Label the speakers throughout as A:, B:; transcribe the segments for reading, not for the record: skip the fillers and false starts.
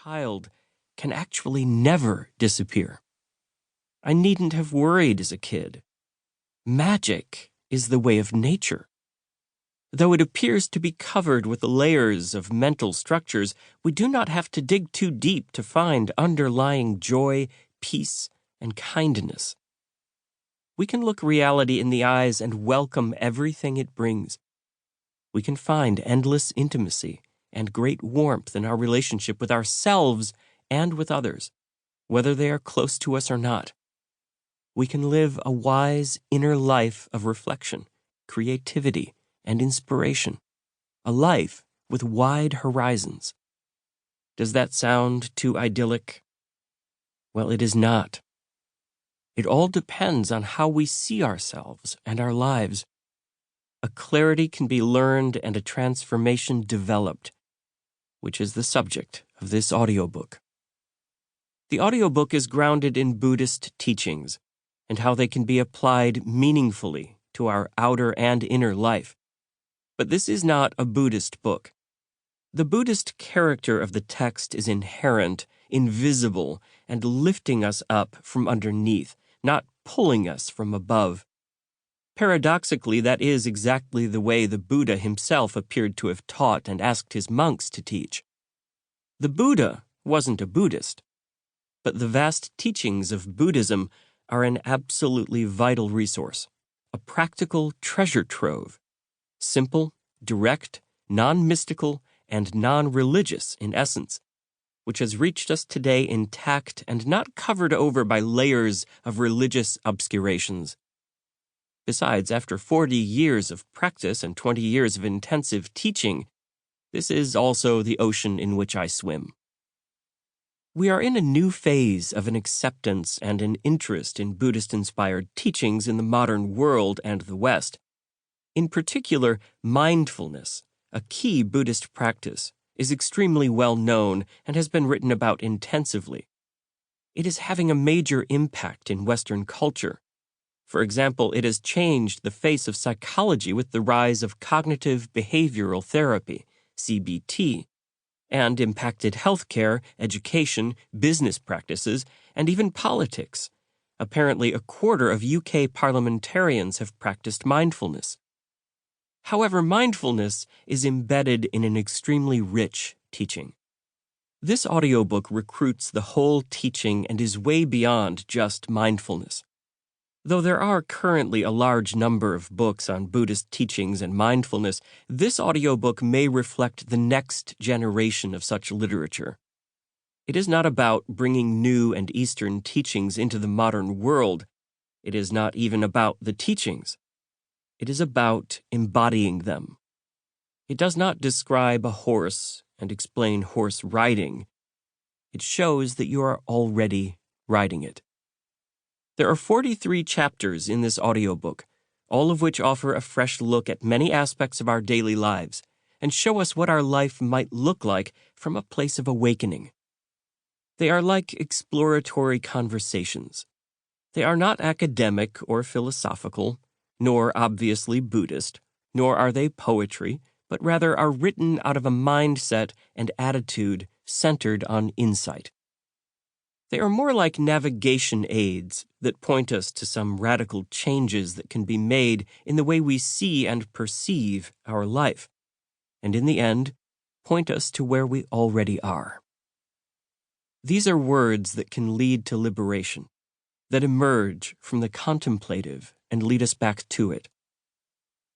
A: child can actually never disappear. I needn't have worried as a kid. Magic is the way of nature. Though it appears to be covered with layers of mental structures, we do not have to dig too deep to find underlying joy, peace, and kindness. We can look reality in the eyes and welcome everything it brings. We can find endless intimacy and great warmth in our relationship with ourselves and with others, whether they are close to us or not. We can live a wise inner life of reflection, creativity, and inspiration, a life with wide horizons. Does that sound too idyllic? Well, it is not. It all depends on how we see ourselves and our lives. A clarity can be learned and a transformation developed, which is the subject of this audiobook. The audiobook is grounded in Buddhist teachings and how they can be applied meaningfully to our outer and inner life. But this is not a Buddhist book. The Buddhist character of the text is inherent, invisible, and lifting us up from underneath, not pulling us from above. Paradoxically, that is exactly the way the Buddha himself appeared to have taught and asked his monks to teach. The Buddha wasn't a Buddhist, but the vast teachings of Buddhism are an absolutely vital resource, a practical treasure trove, simple, direct, non-mystical, and non-religious in essence, which has reached us today intact and not covered over by layers of religious obscurations. Besides, after 40 years of practice and 20 years of intensive teaching, this is also the ocean in which I swim. We are in a new phase of an acceptance and an interest in Buddhist-inspired teachings in the modern world and the West. In particular, mindfulness, a key Buddhist practice, is extremely well known and has been written about intensively. It is having a major impact in Western culture. For example, it has changed the face of psychology with the rise of cognitive behavioral therapy, CBT, and impacted healthcare, education, business practices, and even politics. Apparently, a quarter of UK parliamentarians have practiced mindfulness. However, mindfulness is embedded in an extremely rich teaching. This audiobook recruits the whole teaching and is way beyond just mindfulness. Though there are currently a large number of books on Buddhist teachings and mindfulness, this audiobook may reflect the next generation of such literature. It is not about bringing new and Eastern teachings into the modern world. It is not even about the teachings. It is about embodying them. It does not describe a horse and explain horse riding. It shows that you are already riding it. There are 43 chapters in this audiobook, all of which offer a fresh look at many aspects of our daily lives and show us what our life might look like from a place of awakening. They are like exploratory conversations. They are not academic or philosophical, nor obviously Buddhist, nor are they poetry, but rather are written out of a mindset and attitude centered on insight. They are more like navigation aids that point us to some radical changes that can be made in the way we see and perceive our life, and in the end, point us to where we already are. These are words that can lead to liberation, that emerge from the contemplative and lead us back to it.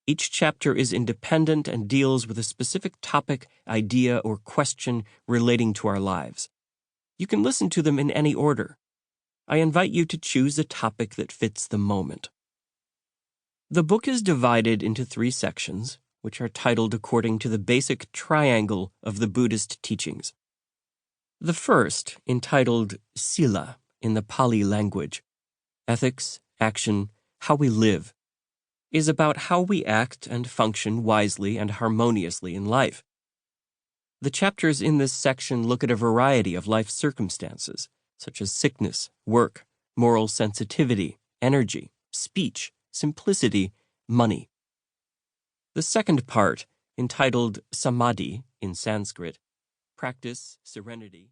A: Each chapter is independent and deals with a specific topic, idea, or question relating to our lives. You can listen to them in any order. I invite you to choose a topic that fits the moment. The book is divided into 3 sections, which are titled according to the basic triangle of the Buddhist teachings. The first, entitled Sila in the Pali language, ethics, action, how we live, is about how we act and function wisely and harmoniously in life. The chapters in this section look at a variety of life circumstances, such as sickness, work, moral sensitivity, energy, speech, simplicity, money. The second part, entitled Samadhi in Sanskrit, practice, serenity,